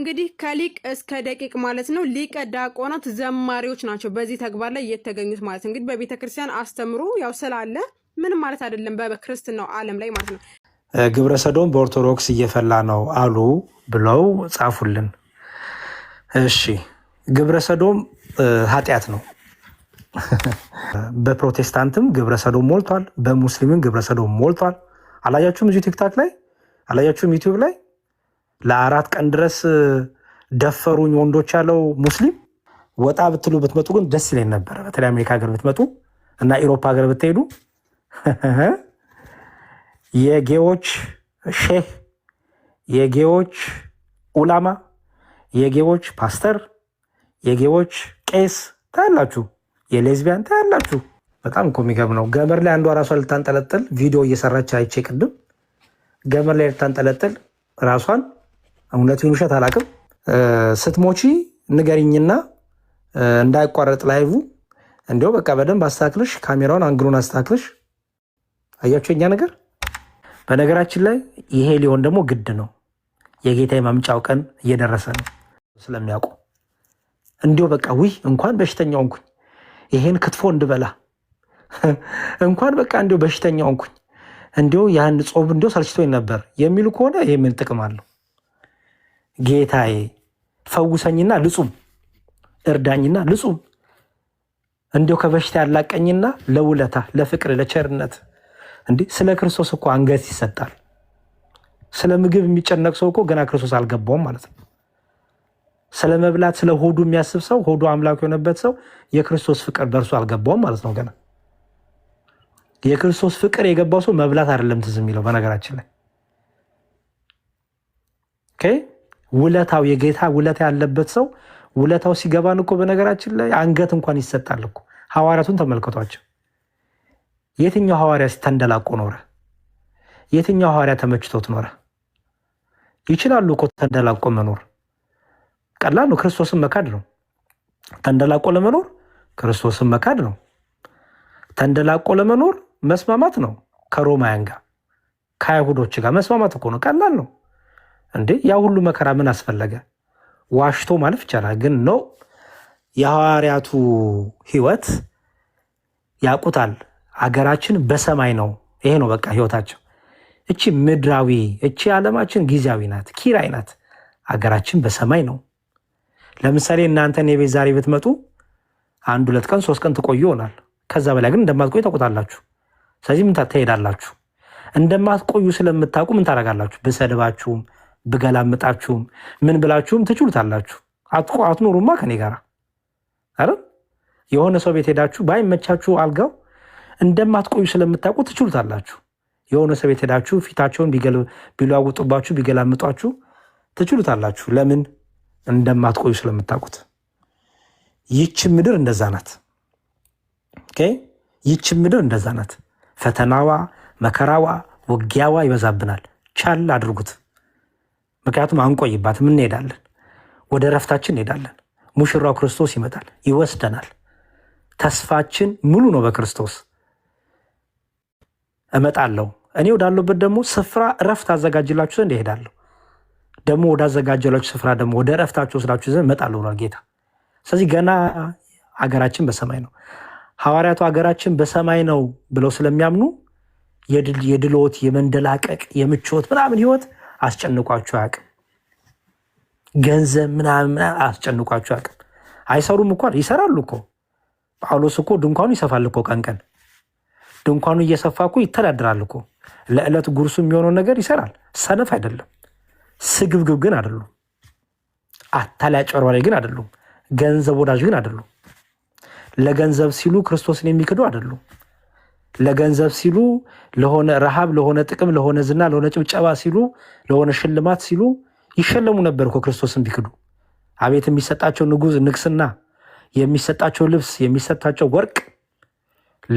እንግዲህ ከሊቅ እስከ ደቂቅ ማለት ነው ሊቀ ዲያቆናት ዘማሪዎች ናቸው በዚህ ተግባር ላይ የተገኙት ማለት ነው። እንግዲህ በቤተክርስቲያን አስተምሮ ያው ስላለ ምንም ማለት አይደለም በክርስትናው ዓለም ላይ ማለት ነው። ግብረ ሰዶም በኦርቶዶክስ እየፈላ ነው አሉ ብለው ጻፉልን። እሺ ግብረ ሰዶም ኃጢአት ነው። በፕሮቴስታንትም ግብረ ሰዶም ሞልቷል፣ በሙስሊምም ግብረ ሰዶም ሞልቷል። አላያችሁም? እዚሁ ቲክታክ ላይ አላያችሁም? ዩቲዩብ ላይ ለ4 ቀን ድረስ ደፈሩኝ ወንዶች ያለው ሙስሊም። ወጣ ብትሉ ብትመጡ ግን ደስ ይለኝ ነበረ። በተለይ አሜሪካ ሀገር ብትመጡ እና ኢሮፓ ሀገር ብትሄዱ የጌዎች ሼህ፣ የጌዎች ኡላማ፣ የጌዎች ፓስተር፣ የጌዎች ቄስ ታያላችሁ፣ የሌዝቢያን ታያላችሁ። በጣም እኮ የሚገርም ነው። ገመድ ላይ አንዷ ራሷን ልታንጠለጥል ቪዲዮ እየሰራች አይቼ ቅድም ገመድ ላይ ልታንጠለጥል ራሷን፣ እውነቱን ውሸት አላውቅም። ስትሞቺ ንገሪኝና እንዳይቋረጥ ላይቭ እንዲያው በቃ በደንብ አስተካክልሽ፣ ካሜራውን አንግሉን አስተካክልሽ። አያችሁ የኛ ነገር። በነገራችን ላይ ይሄ ሊሆን ደግሞ ግድ ነው። የጌታ የማምጫው ቀን እየደረሰ ነው ስለሚያውቁ እንዲያው በቃ ውይ እንኳን በሽተኛው እንኩኝ ይሄን ክትፎ እንድበላ እንኳን በቃ እንዲያው በሽተኛው እንኩኝ እንዲያው ያን ጾም እንዲያው ሰልችቶኝ ነበር የሚሉ ከሆነ ይሄ ምን ጥቅም አለው? ጌታዬ ፈውሰኝና ልጹም፣ እርዳኝና ልጹም፣ እንዲያው ከበሽታ ያላቀኝና ለውለታ ለፍቅር ለቸርነት። እንዴ ስለ ክርስቶስ እኮ አንገት ይሰጣል። ስለ ምግብ የሚጨነቅ ሰው እኮ ገና ክርስቶስ አልገባውም ማለት ነው። ስለ መብላት ስለ ሆዱ የሚያስብ ሰው ሆዱ አምላክ የሆነበት ሰው የክርስቶስ ፍቅር በእርሱ አልገባውም ማለት ነው። ገና የክርስቶስ ፍቅር የገባው ሰው መብላት አይደለም ትዝ የሚለው። በነገራችን ላይ ውለታው የጌታ ውለታ ያለበት ሰው ውለታው ሲገባን እኮ በነገራችን ላይ አንገት እንኳን ይሰጣል እኮ። ሐዋርያቱን ተመልከቷቸው። የትኛው ሐዋርያ ተንደላቆ ኖረ? የትኛው ሐዋርያ ተመችቶት ኖረ? ይችላሉ እኮ ተንደላቆ መኖር። ቀላል ነው። ክርስቶስን መካድ ነው። ተንደላቆ ለመኖር ክርስቶስን መካድ ነው። ተንደላቆ ለመኖር መስማማት ነው። ከሮማውያን ጋር ከአይሁዶች ጋር መስማማት እኮ ነው። ቀላል ነው እንዴ! ያ ሁሉ መከራ ምን አስፈለገ? ዋሽቶ ማለፍ ይቻላል። ግን ነው የሐዋርያቱ ህይወት ያውቁታል። አገራችን በሰማይ ነው። ይሄ ነው በቃ ህይወታቸው። እቺ ምድራዊ፣ እቺ ዓለማችን ጊዜያዊ ናት፣ ኪራይ ናት። አገራችን በሰማይ ነው። ለምሳሌ እናንተን የቤት ዛሬ ብትመጡ 1 2 ቀን 3 ቀን ትቆዩ ይሆናል። ከዛ በላይ ግን እንደማትቆዩ ታውቁታላችሁ። ስለዚህ ምን ትሄዳላችሁ? እንደማትቆዩ ስለምታውቁ ምን ታደርጋላችሁ? ብሰድባችሁም ብገላምጣችሁም ምን ብላችሁም ትችሉታላችሁ። አትኖሩማ ከኔ ጋር አይደል? የሆነ ሰው ቤት ሄዳችሁ ባይመቻችሁ አልጋው እንደማትቆዩ ስለምታውቁ ትችሉታላችሁ። የሆነ ሰው ቤት ሄዳችሁ ፊታቸውን ቢለዋውጡባችሁ ቢገላምጧችሁ ትችሉታላችሁ። ለምን? እንደማትቆዩ ስለምታውቁት። ይህች ምድር እንደዛ ናት። ይህች ምድር እንደዛ ናት። ፈተናዋ፣ መከራዋ፣ ውጊያዋ ይበዛብናል። ቻል አድርጉት። ምክንያቱም አንቆይባትም፣ እንሄዳለን። ወደ ረፍታችን እንሄዳለን። ሙሽራው ክርስቶስ ይመጣል፣ ይወስደናል። ተስፋችን ሙሉ ነው በክርስቶስ። እመጣለሁ እኔ ወዳለሁበት ደግሞ ስፍራ ረፍት አዘጋጅላችሁ ዘንድ እሄዳለሁ። ደግሞ ወዳዘጋጀላችሁ ስፍራ ደግሞ ወደ ረፍታችሁ ወስዳችሁ ዘንድ እመጣለሁ ብሏል ጌታ። ስለዚህ ገና አገራችን በሰማይ ነው። ሐዋርያቱ አገራችን በሰማይ ነው ብለው ስለሚያምኑ የድሎት የመንደላቀቅ የምቾት ምናምን ህይወት አስጨንቋችሁ አያውቅም። ገንዘብ ምናምን አስጨንቋችሁ አያውቅም። አይሰሩም እኮ ይሰራሉ እኮ። ጳውሎስ እኮ ድንኳኑ ይሰፋል እኮ ቀን ቀን ድንኳኑ እየሰፋ እኮ ይተዳድራል እኮ። ለዕለት ጉርሱ የሚሆነው ነገር ይሰራል። ሰነፍ አይደለም። ስግብግብ ግን አይደሉም። አታላይ አጭበርባሪ ግን አይደሉም። ገንዘብ ወዳጅ ግን አይደሉም። ለገንዘብ ሲሉ ክርስቶስን የሚክዱ አይደሉም። ለገንዘብ ሲሉ ለሆነ ረሃብ፣ ለሆነ ጥቅም፣ ለሆነ ዝና፣ ለሆነ ጭብጨባ ሲሉ ለሆነ ሽልማት ሲሉ ይሸለሙ ነበር እኮ ክርስቶስን ቢክዱ። አቤት የሚሰጣቸው ንግስና፣ የሚሰጣቸው ልብስ፣ የሚሰጣቸው ወርቅ፣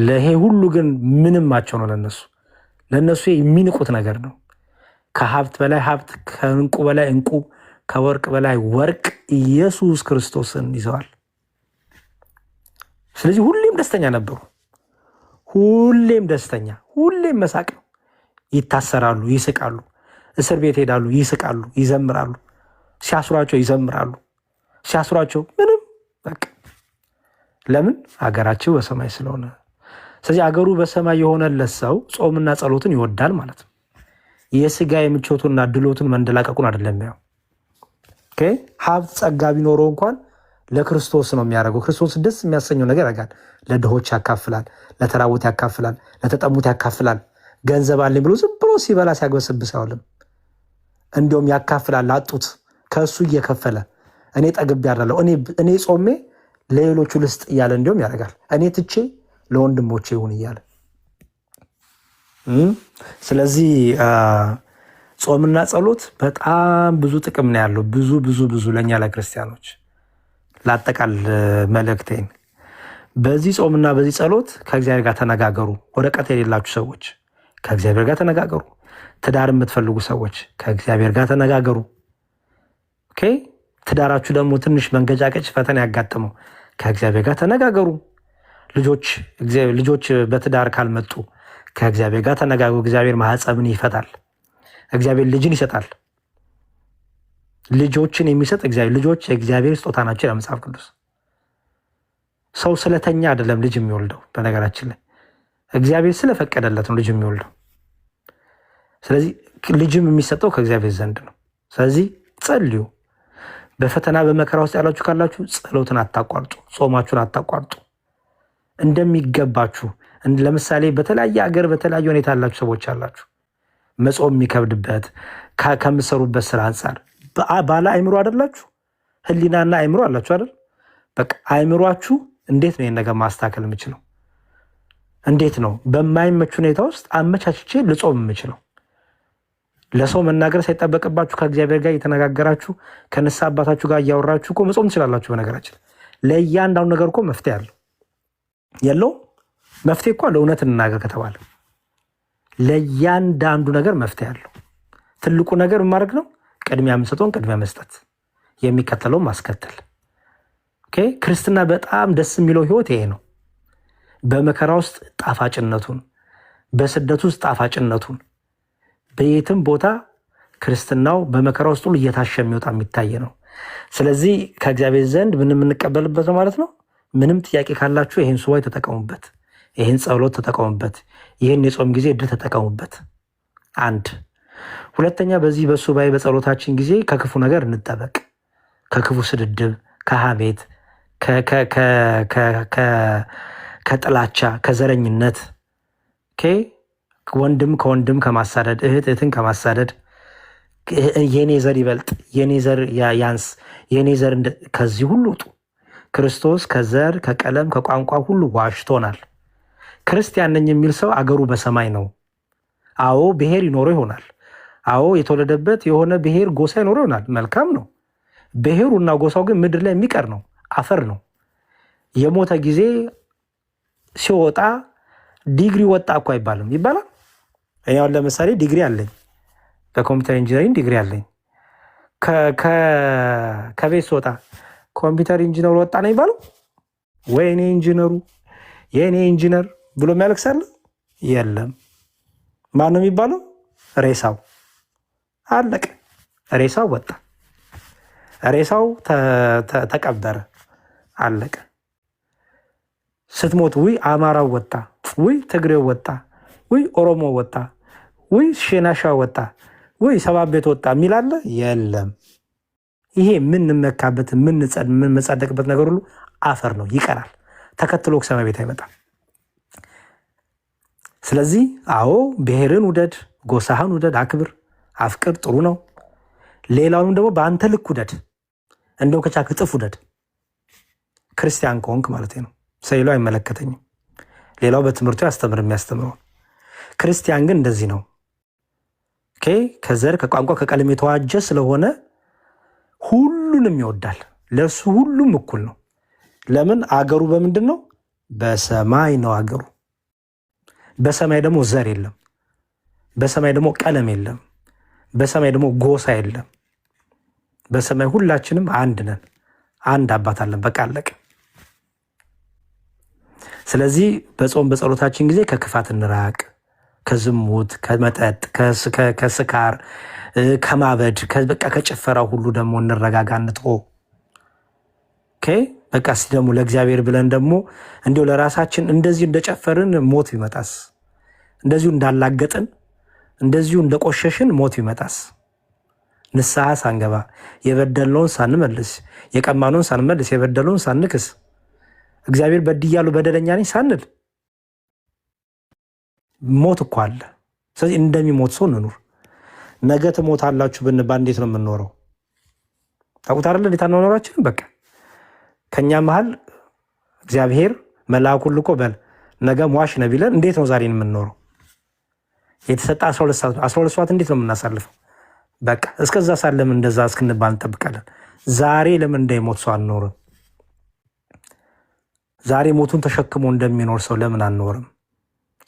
ለይሄ ሁሉ ግን ምንማቸው ነው ለነሱ የሚንቁት ነገር ነው። ከሀብት በላይ ሀብት፣ ከእንቁ በላይ እንቁ፣ ከወርቅ በላይ ወርቅ ኢየሱስ ክርስቶስን ይዘዋል። ስለዚህ ሁሌም ደስተኛ ነበሩ። ሁሌም ደስተኛ፣ ሁሌም መሳቅ ነው። ይታሰራሉ፣ ይስቃሉ። እስር ቤት ሄዳሉ፣ ይስቃሉ፣ ይዘምራሉ። ሲያስሯቸው ይዘምራሉ፣ ሲያስሯቸው ምንም በቃ ለምን አገራቸው በሰማይ ስለሆነ። ስለዚህ አገሩ በሰማይ የሆነለት ሰው ጾምና ጸሎትን ይወዳል ማለት ነው። የስጋ የምቾቱና ድሎቱን መንደላቀቁን አይደለም ያው ሀብት ጸጋ ቢኖረው እንኳን ለክርስቶስ ነው የሚያደርገው። ክርስቶስ ደስ የሚያሰኘው ነገር ያደርጋል። ለድሆች ያካፍላል፣ ለተራቡት ያካፍላል፣ ለተጠሙት ያካፍላል። ገንዘብ አለኝ ብሎ ዝም ብሎ ሲበላ ሲያግበሰብስ አይውልም። እንዲሁም ያካፍላል ላጡት ከእሱ እየከፈለ እኔ ጠግቤ ያዳለሁ እኔ ጾሜ ለሌሎቹ ልስጥ እያለ እንዲሁም ያደርጋል። እኔ ትቼ ለወንድሞቼ ይሁን እያለ ስለዚህ ጾምና ጸሎት በጣም ብዙ ጥቅም ነው ያለው። ብዙ ብዙ ብዙ ለእኛ ለክርስቲያኖች ላጠቃል መልእክቴን በዚህ ጾምና በዚህ ጸሎት ከእግዚአብሔር ጋር ተነጋገሩ። ወረቀት የሌላችሁ ሰዎች ከእግዚአብሔር ጋር ተነጋገሩ። ትዳር የምትፈልጉ ሰዎች ከእግዚአብሔር ጋር ተነጋገሩ። ትዳራችሁ ደግሞ ትንሽ መንገጫቀጭ ፈተና ያጋጠመው ከእግዚአብሔር ጋር ተነጋገሩ። ልጆች በትዳር ካልመጡ ከእግዚአብሔር ጋር ተነጋገሩ። እግዚአብሔር ማህፀብን ይፈታል። እግዚአብሔር ልጅን ይሰጣል። ልጆችን የሚሰጥ እግዚአብሔር። ልጆች የእግዚአብሔር ስጦታ ናቸው ይላል መጽሐፍ ቅዱስ። ሰው ስለተኛ አይደለም ልጅ የሚወልደው። በነገራችን ላይ እግዚአብሔር ስለፈቀደለት ነው ልጅ የሚወልደው። ስለዚህ ልጅም የሚሰጠው ከእግዚአብሔር ዘንድ ነው። ስለዚህ ጸልዩ። በፈተና በመከራ ውስጥ ያላችሁ ካላችሁ ጸሎትን አታቋርጡ፣ ጾማችሁን አታቋርጡ። እንደሚገባችሁ ለምሳሌ በተለያየ ሀገር በተለያየ ሁኔታ ያላችሁ ሰዎች አላችሁ። መጾም የሚከብድበት ከምሰሩበት ስራ አንጻር ባለ አይምሮ አይደላችሁ? ህሊናና አይምሮ አላችሁ አይደል? በቃ አይምሯችሁ እንዴት ነው ይሄን ነገር ማስተካከል የምችለው? እንዴት ነው በማይመች ሁኔታ ውስጥ አመቻችቼ ልጾም የምችለው? ለሰው መናገር ሳይጠበቅባችሁ ከእግዚአብሔር ጋር እየተነጋገራችሁ ከንስሐ አባታችሁ ጋር እያወራችሁ እኮ መጾም ትችላላችሁ። በነገራችን ለእያንዳንዱ ነገር እኮ መፍትሄ አለው። የለውም? መፍትሄ እኮ አለው። እውነት እንናገር ከተባለ ለእያንዳንዱ ነገር መፍትሄ አለው። ትልቁ ነገር ማድረግ ነው። ቅድሚያ የምንሰጠውን ቅድሚያ መስጠት፣ የሚከተለውን ማስከተል። ክርስትና በጣም ደስ የሚለው ህይወት ይሄ ነው። በመከራ ውስጥ ጣፋጭነቱን፣ በስደት ውስጥ ጣፋጭነቱን፣ በየትም ቦታ ክርስትናው በመከራ ውስጥ ሁሉ እየታሸ የሚወጣ የሚታይ ነው። ስለዚህ ከእግዚአብሔር ዘንድ ምን የምንቀበልበት ነው ማለት ነው። ምንም ጥያቄ ካላችሁ ይህን ሱባኤ ተጠቀሙበት፣ ይህን ጸሎት ተጠቀሙበት፣ ይህን የጾም ጊዜ እድል ተጠቀሙበት። አንድ ሁለተኛ፣ በዚህ በሱባኤ በጸሎታችን ጊዜ ከክፉ ነገር እንጠበቅ። ከክፉ ስድድብ፣ ከሐሜት፣ ከጥላቻ፣ ከዘረኝነት፣ ወንድም ከወንድም ከማሳደድ፣ እህት እህትን ከማሳደድ፣ የኔ ዘር ይበልጥ፣ የኔ ዘር ያንስ፣ የኔ ዘር ከዚህ ሁሉ ውጡ። ክርስቶስ ከዘር ከቀለም ከቋንቋ ሁሉ ዋሽቶናል። ክርስቲያን ነኝ የሚል ሰው አገሩ በሰማይ ነው። አዎ ብሔር ይኖረው ይሆናል። አዎ የተወለደበት የሆነ ብሔር ጎሳ ይኖረው ይሆናል። መልካም ነው። ብሔሩና ጎሳው ግን ምድር ላይ የሚቀር ነው፣ አፈር ነው። የሞተ ጊዜ ሲወጣ ዲግሪ ወጣ እኮ አይባልም፣ ይባላል። እኔ አሁን ለምሳሌ ዲግሪ አለኝ፣ በኮምፒውተር ኢንጂነሪንግ ዲግሪ አለኝ። ከቤት ስወጣ ኮምፒውተር ኢንጂነሩ ወጣ ነው ይባለው? ወይኔ ኢንጂነሩ የኔ ኢንጂነር ብሎ የሚያለቅሳለ የለም። ማን ነው የሚባለው? ሬሳው አለቀ። ሬሳው ወጣ፣ ሬሳው ተቀበረ፣ አለቀ። ስትሞት ውይ አማራው ወጣ፣ ውይ ትግሬው ወጣ፣ ውይ ኦሮሞ ወጣ፣ ውይ ሼናሻ ወጣ፣ ውይ ሰባት ቤት ወጣ የሚላለ የለም። ይሄ የምንመካበት የምንመጻደቅበት ነገር ሁሉ አፈር ነው፣ ይቀራል። ተከትሎ ሰማይ ቤት አይመጣም። ስለዚህ አዎ ብሔርን ውደድ፣ ጎሳህን ውደድ፣ አክብር፣ አፍቅር፣ ጥሩ ነው። ሌላውንም ደግሞ በአንተ ልክ ውደድ፣ እንደው ከቻልክ እጥፍ ውደድ። ክርስቲያን ከሆንክ ማለት ነው። ሰይለው አይመለከተኝም። ሌላው በትምህርቱ ያስተምር የሚያስተምረው። ክርስቲያን ግን እንደዚህ ነው። ከዘር ከቋንቋ ከቀለም የተዋጀ ስለሆነ ሁሉንም ይወዳል። ለእሱ ሁሉም እኩል ነው። ለምን? አገሩ በምንድን ነው? በሰማይ ነው አገሩ። በሰማይ ደግሞ ዘር የለም። በሰማይ ደግሞ ቀለም የለም። በሰማይ ደግሞ ጎሳ የለም። በሰማይ ሁላችንም አንድ ነን። አንድ አባት አለን። በቃ አለቀ። ስለዚህ በጾም በጸሎታችን ጊዜ ከክፋት እንራቅ፣ ከዝሙት፣ ከመጠጥ፣ ከስካር፣ ከማበድ፣ በቃ ከጭፈራው ሁሉ ደግሞ እንረጋጋ፣ እንጥቆ በቃ እስኪ ደግሞ ለእግዚአብሔር ብለን ደግሞ እንዲሁ ለራሳችን እንደዚሁ እንደጨፈርን ሞት ቢመጣስ? እንደዚሁ እንዳላገጥን እንደዚሁ እንደቆሸሽን ሞት ቢመጣስ? ንስሐ ሳንገባ የበደልነውን ሳንመልስ የቀማነውን ሳንመልስ የበደልነውን ሳንክስ እግዚአብሔር በድያለሁ በደለኛ ነኝ ሳንል ሞት እኮ አለ። ስለዚህ እንደሚሞት ሰው እንኑር። ነገ ትሞታላችሁ ብንባል እንዴት ነው የምንኖረው? ታውቁት አይደለ? እንዴት አኗኗራችንን በቃ ከኛ መሃል እግዚአብሔር መልአኩን ልኮ በል ነገ ሟች ነህ ቢለን እንዴት ነው ዛሬን የምንኖረው? የተሰጠ 12 ሰዓት ነው። 12 ሰዓት እንዴት ነው የምናሳልፈው? በቃ እስከዛ ሰዓት ለምን እንደዛ እስክንባል እንጠብቃለን? ዛሬ ለምን እንዳይሞት ሰው አንኖርም? ዛሬ ሞቱን ተሸክሞ እንደሚኖር ሰው ለምን አንኖርም?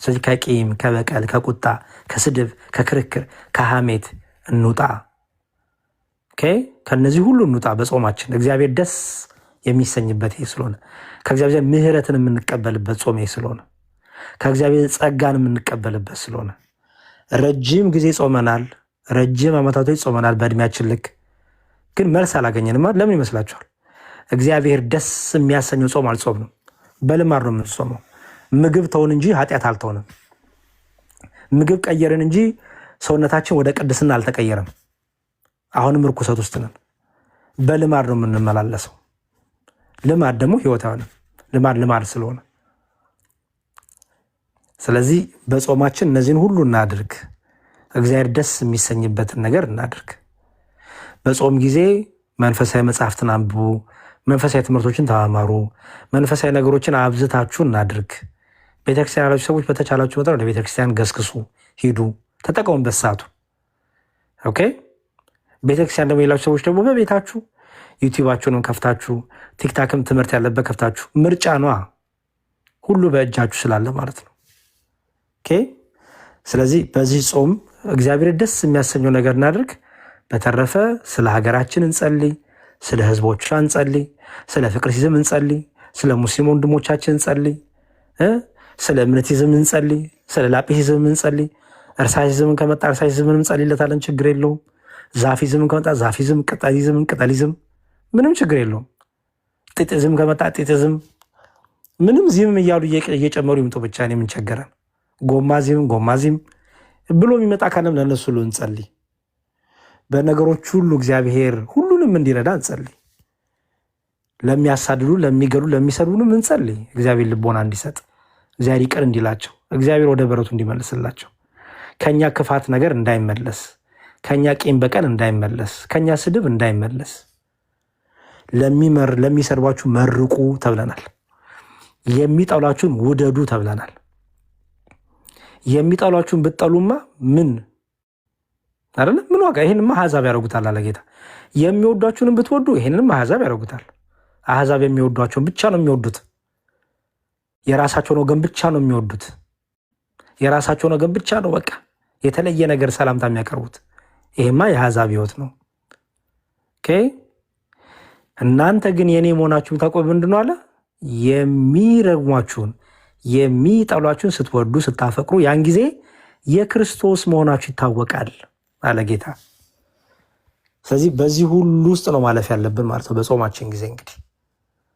ስለዚህ ከቂም፣ ከበቀል፣ ከቁጣ፣ ከስድብ፣ ከክርክር፣ ከሐሜት እንውጣ። ከነዚህ ሁሉ እንውጣ በጾማችን። እግዚአብሔር ደስ የሚሰኝበት ይሄ ስለሆነ፣ ከእግዚአብሔር ምሕረትን የምንቀበልበት ጾም ይሄ ስለሆነ፣ ከእግዚአብሔር ጸጋን የምንቀበልበት ስለሆነ ረጅም ጊዜ ጾመናል፣ ረጅም ዓመታቶች ጾመናል በእድሜያችን ልክ፣ ግን መልስ አላገኘንም። ለምን ይመስላችኋል? እግዚአብሔር ደስ የሚያሰኘው ጾም አልጾምንም። በልማድ ነው የምንጾመው። ምግብ ተውን እንጂ ኃጢአት አልተውንም። ምግብ ቀየርን እንጂ ሰውነታችን ወደ ቅድስና አልተቀየረም። አሁንም ርኩሰት ውስጥ ነን። በልማድ ነው የምንመላለሰው። ልማድ ደግሞ ህይወት አይሆንም። ልማድ ስለሆነ ስለዚህ በጾማችን እነዚህን ሁሉ እናድርግ። እግዚአብሔር ደስ የሚሰኝበትን ነገር እናድርግ። በጾም ጊዜ መንፈሳዊ መጽሐፍትን አንብቡ፣ መንፈሳዊ ትምህርቶችን ተማማሩ፣ መንፈሳዊ ነገሮችን አብዝታችሁ እናድርግ። ቤተክርስቲያን ያላችሁ ሰዎች በተቻላችሁ መጠን ወደ ቤተክርስቲያን ገስግሱ፣ ሂዱ፣ ተጠቀሙበት ሰዓቱ። ኦኬ። ቤተክርስቲያን ደግሞ የሌላችሁ ሰዎች ደግሞ በቤታችሁ ዩቲዩባችሁንም ከፍታችሁ ቲክታክም ትምህርት ያለበት ከፍታችሁ፣ ምርጫ ነዋ፣ ሁሉ በእጃችሁ ስላለ ማለት ነው። ኦኬ። ስለዚህ በዚህ ጾም እግዚአብሔር ደስ የሚያሰኘው ነገር እናድርግ። በተረፈ ስለ ሀገራችን እንጸልይ፣ ስለ ህዝቦቿ እንጸልይ፣ ስለ ፍቅርሲዝም እንጸልይ፣ ስለ ሙስሊም ወንድሞቻችን እንጸልይ፣ ስለ እምነቲዝም እንጸልይ፣ ስለ ላጲሲዝም እንጸልይ። እርሳሲዝምን ከመጣ እርሳሲዝምን እንጸልይለታለን፣ ችግር የለውም። ዛፊዝምን ከመጣ ዛፊዝም፣ ቅጠሊዝም ምንም ችግር የለውም። ጢጥዝም ከመጣ ጢጥዝም፣ ምንም ዚህም እያሉ እየጨመሩ ይምጡ። ብቻ እኔ ምን ቸገረን? ጎማዚም ብሎ የሚመጣ ካለም ለነሱ ሁሉ እንጸልይ። በነገሮች ሁሉ እግዚአብሔር ሁሉንም እንዲረዳ እንጸልይ። ለሚያሳድዱ፣ ለሚገሉ፣ ለሚሰድቡንም እንጸልይ። እግዚአብሔር ልቦና እንዲሰጥ፣ እግዚአብሔር ይቅር እንዲላቸው፣ እግዚአብሔር ወደ በረቱ እንዲመልስላቸው፣ ከኛ ክፋት ነገር እንዳይመለስ፣ ከኛ ቂም በቀል እንዳይመለስ፣ ከኛ ስድብ እንዳይመለስ። ለሚሰድቧችሁ መርቁ ተብለናል። የሚጠሏችሁን ውደዱ ተብለናል። የሚጠሏችሁን ብትጠሉማ ምን አይደለም ምን ዋጋ? ይሄንማ አሕዛብ ያደርጉታል አለ ጌታ። የሚወዷችሁንም ብትወዱ ይሄንንም አሕዛብ ያደርጉታል። አሕዛብ የሚወዷቸውን ብቻ ነው የሚወዱት። የራሳቸውን ወገን ብቻ ነው የሚወዱት። የራሳቸውን ወገን ብቻ ነው በቃ የተለየ ነገር ሰላምታ የሚያቀርቡት። ይሄማ የአሕዛብ ሕይወት ነው። ኦኬ። እናንተ ግን የኔ መሆናችሁን ታውቁ ምንድን ነው አለ? የሚረግሟችሁን የሚጠሏችሁን ስትወዱ ስታፈቅሩ፣ ያን ጊዜ የክርስቶስ መሆናችሁ ይታወቃል አለ ጌታ። ስለዚህ በዚህ ሁሉ ውስጥ ነው ማለፍ ያለብን ማለት ነው። በጾማችን ጊዜ እንግዲህ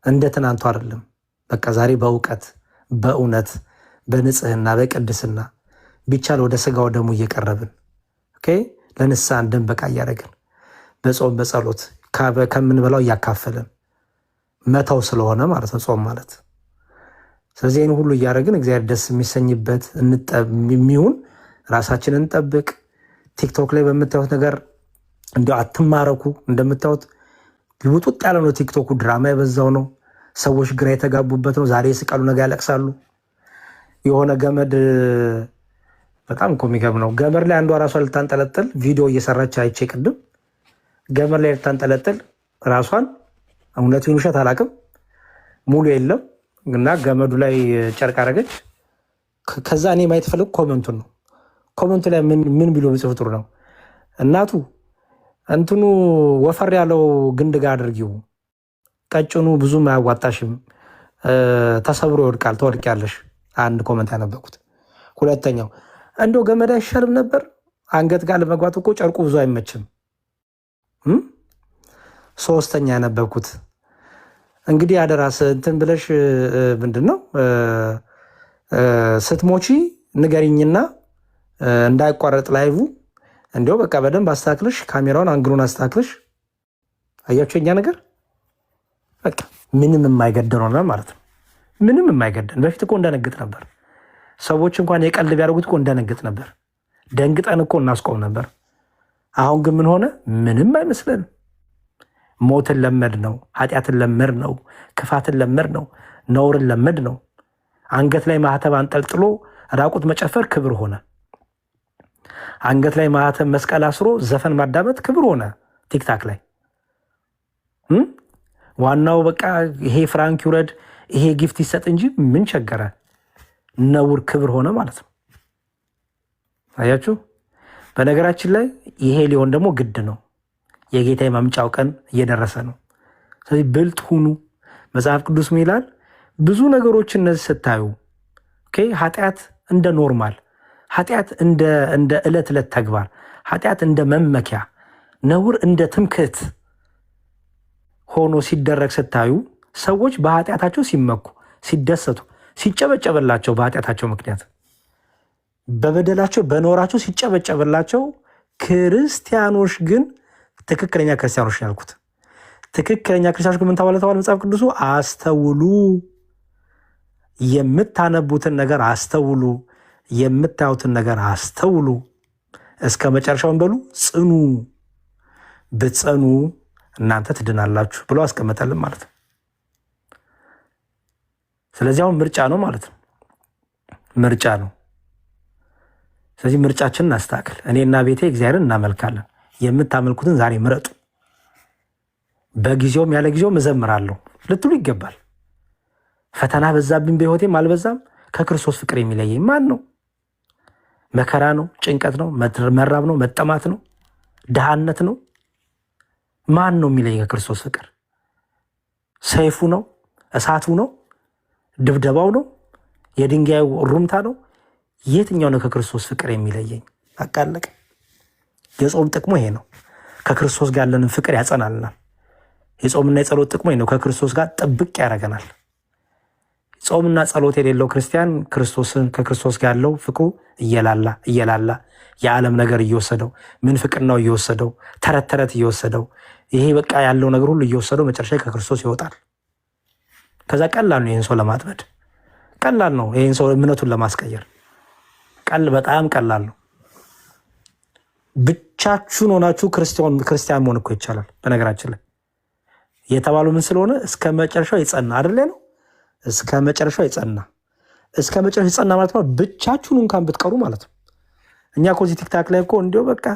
እንደ ትናንቱ አይደለም። በቃ ዛሬ በእውቀት በእውነት በንጽህና በቅድስና ቢቻል ወደ ስጋው ደግሞ እየቀረብን ለንስሐ እንድንበቃ እያደረግን በጾም በጸሎት ከምንበላው እያካፈልን መተው ስለሆነ ማለት ነው ጾም ማለት። ስለዚህ ይህን ሁሉ እያደረግን እግዚአብሔር ደስ የሚሰኝበት የሚሆን ራሳችንን እንጠብቅ። ቲክቶክ ላይ በምታዩት ነገር እንዲ አትማረኩ። እንደምታዩት ውጡጥ ያለ ነው ቲክቶኩ፣ ድራማ የበዛው ነው። ሰዎች ግራ የተጋቡበት ነው። ዛሬ ይስቃሉ፣ ነገ ያለቅሳሉ። የሆነ ገመድ በጣም እኮ የሚገርም ነው። ገመድ ላይ አንዷ ራሷ ልታንጠለጥል ቪዲዮ እየሰራች አይቼ ቅድም ገመድ ላይ ልታንጠለጥል ራሷን፣ እውነቱን ውሸት አላቅም፣ ሙሉ የለም እና ገመዱ ላይ ጨርቅ አረገች። ከዛ እኔ ማየት ፈለግ ኮመንቱን ነው። ኮመንቱ ላይ ምን ቢሎ ጽፍ ጥሩ ነው? እናቱ እንትኑ ወፈር ያለው ግንድ ጋር አድርጊው፣ ቀጭኑ ብዙም አያዋጣሽም፣ ተሰብሮ ይወድቃል፣ ትወድቂያለሽ። አንድ ኮመንት ያነበኩት። ሁለተኛው እንደው ገመድ አይሻልም ነበር? አንገት ጋር ለመግባት እኮ ጨርቁ ብዙ አይመችም። ሶስተኛ ያነበብኩት እንግዲህ አደራ እንትን ብለሽ ምንድነው ስትሞቺ ንገሪኝና እንዳይቋረጥ ላይቭ እንዲያው በቃ በደንብ አስተካክለሽ ካሜራውን አንግሉን አስተካክለሽ። አያችሁ የኛ ነገር በቃ ምንም የማይገደን ሆነ ማለት ነው። ምንም የማይገደን። በፊት እኮ እንደነግጥ ነበር። ሰዎች እንኳን የቀልድ ቢያደርጉት እኮ እንደነግጥ ነበር። ደንግጠን እኮ እናስቆም ነበር። አሁን ግን ምን ሆነ? ምንም አይመስለንም። ሞትን ለመድ ነው፣ ኃጢአትን ለመድ ነው፣ ክፋትን ለመድ ነው፣ ነውርን ለመድ ነው። አንገት ላይ ማህተብ አንጠልጥሎ ራቁት መጨፈር ክብር ሆነ። አንገት ላይ ማህተብ መስቀል አስሮ ዘፈን ማዳመጥ ክብር ሆነ። ቲክታክ ላይ ዋናው በቃ ይሄ ፍራንክ ይውረድ፣ ይሄ ጊፍት ይሰጥ እንጂ ምን ቸገረ? ነውር ክብር ሆነ ማለት ነው። አያችሁ። በነገራችን ላይ ይሄ ሊሆን ደግሞ ግድ ነው። የጌታ የማምጫው ቀን እየደረሰ ነው። ስለዚህ ብልጥ ሁኑ። መጽሐፍ ቅዱስ ምን ይላል? ብዙ ነገሮች እነዚህ ስታዩ ኃጢአት እንደ ኖርማል፣ ኃጢአት እንደ ዕለት ዕለት ተግባር፣ ኃጢአት እንደ መመኪያ፣ ነውር እንደ ትምክህት ሆኖ ሲደረግ ስታዩ ሰዎች በኃጢአታቸው ሲመኩ፣ ሲደሰቱ፣ ሲጨበጨበላቸው በኃጢአታቸው ምክንያት በበደላቸው በኖራቸው ሲጨበጨበላቸው፣ ክርስቲያኖች ግን ትክክለኛ ክርስቲያኖች ያልኩት ትክክለኛ ክርስቲያኖች ግን ምን ተባለ? መጽሐፍ ቅዱሱ አስተውሉ፣ የምታነቡትን ነገር አስተውሉ፣ የምታዩትን ነገር አስተውሉ፣ እስከ መጨረሻውን በሉ ጽኑ፣ ብትጸኑ እናንተ ትድናላችሁ ብሎ አስቀመጠልን ማለት ነው። ስለዚህ አሁን ምርጫ ነው ማለት ነው። ምርጫ ነው። ስለዚህ ምርጫችንን እናስተካክል። እኔና ቤቴ እግዚአብሔርን እናመልካለን። የምታመልኩትን ዛሬ ምረጡ። በጊዜውም ያለ ጊዜውም እዘምራለሁ ልትሉ ይገባል። ፈተና በዛብኝ በሕይወቴም አልበዛም፣ ከክርስቶስ ፍቅር የሚለየኝ ማን ነው? መከራ ነው? ጭንቀት ነው? መራብ ነው? መጠማት ነው? ድሃነት ነው? ማን ነው የሚለየኝ ከክርስቶስ ፍቅር? ሰይፉ ነው? እሳቱ ነው? ድብደባው ነው? የድንጋዩ ሩምታ ነው? የትኛው ነው ከክርስቶስ ፍቅር የሚለየኝ? አቃለቀ። የጾም ጥቅሙ ይሄ ነው። ከክርስቶስ ጋር ያለንን ፍቅር ያጸናልናል። የጾምና የጸሎት ጥቅሙ ይሄ ነው። ከክርስቶስ ጋር ጥብቅ ያደርገናል። ጾምና ጸሎት የሌለው ክርስቲያን ከክርስቶስ ጋር ያለው ፍቅሩ እየላላ የዓለም ነገር እየወሰደው፣ ምንፍቅናው እየወሰደው፣ ተረት ተረት እየወሰደው፣ ይሄ በቃ ያለው ነገር ሁሉ እየወሰደው መጨረሻ ከክርስቶስ ይወጣል። ከዛ ቀላል ነው ይህን ሰው ለማጥመድ፣ ቀላል ነው ይህን ሰው እምነቱን ለማስቀየር፣ በጣም ቀላል ነው። ብቻችሁን ሆናችሁ ክርስቲያን መሆን እኮ ይቻላል። በነገራችን ላይ የተባሉ ምን ስለሆነ እስከ መጨረሻው የጸና አይደለ ነው። እስከ መጨረሻው የጸና ማለት ነው። ብቻችሁን እንኳን ብትቀሩ ማለት ነው። እኛ እኮ እዚህ ቲክታክ ላይ እኮ እንዲያው በቃ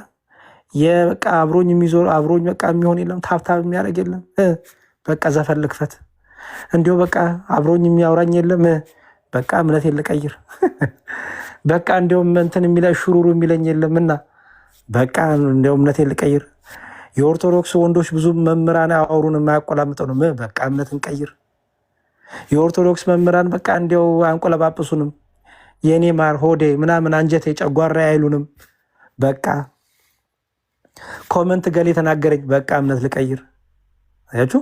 አብሮኝ የሚዞር አብሮኝ በቃ የሚሆን የለም፣ ታብታብ የሚያደርግ የለም። በቃ ዘፈን ልክፈት፣ እንዲያው በቃ አብሮኝ የሚያወራኝ የለም። በቃ እምነቴን ልቀይር፣ በቃ እንዲያውም እንትን የሚለኝ ሹሩሩ የሚለኝ የለም እና በቃ እንዲያው እምነቴን ልቀይር። የኦርቶዶክስ ወንዶች ብዙ መምህራን አውሩን የማያቆላምጠው ነው። በቃ እምነትን ቀይር። የኦርቶዶክስ መምህራን በቃ እንዲያው አንቆለባጵሱንም የኔ ማር ሆዴ ምናምን አንጀቴ ጨጓራ አይሉንም። በቃ ኮመንት ገሌ ተናገረኝ፣ በቃ እምነት ልቀይር። አያችሁ፣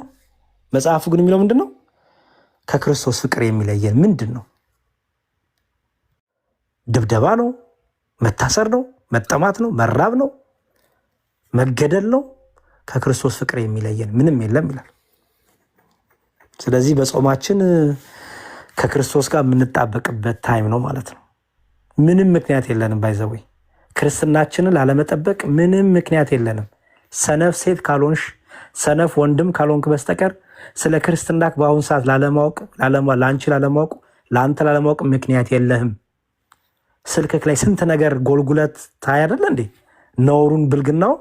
መጽሐፉ ግን የሚለው ምንድን ነው? ከክርስቶስ ፍቅር የሚለየን ምንድን ነው? ድብደባ ነው? መታሰር ነው? መጠማት ነው? መራብ ነው? መገደል ነው? ከክርስቶስ ፍቅር የሚለየን ምንም የለም ይላል። ስለዚህ በጾማችን ከክርስቶስ ጋር የምንጣበቅበት ታይም ነው ማለት ነው። ምንም ምክንያት የለንም። ባይዘወይ ክርስትናችንን ላለመጠበቅ ምንም ምክንያት የለንም። ሰነፍ ሴት ካልሆንሽ፣ ሰነፍ ወንድም ካልሆንክ በስተቀር ስለ ክርስትናክ በአሁኑ ሰዓት ለአንቺ ላለማወቅ፣ ለአንተ ላለማወቅ ምክንያት የለህም። ስልክክ ላይ ስንት ነገር ጎልጉለት ታይ አይደለ እንዴ? ነውሩን ብልግናው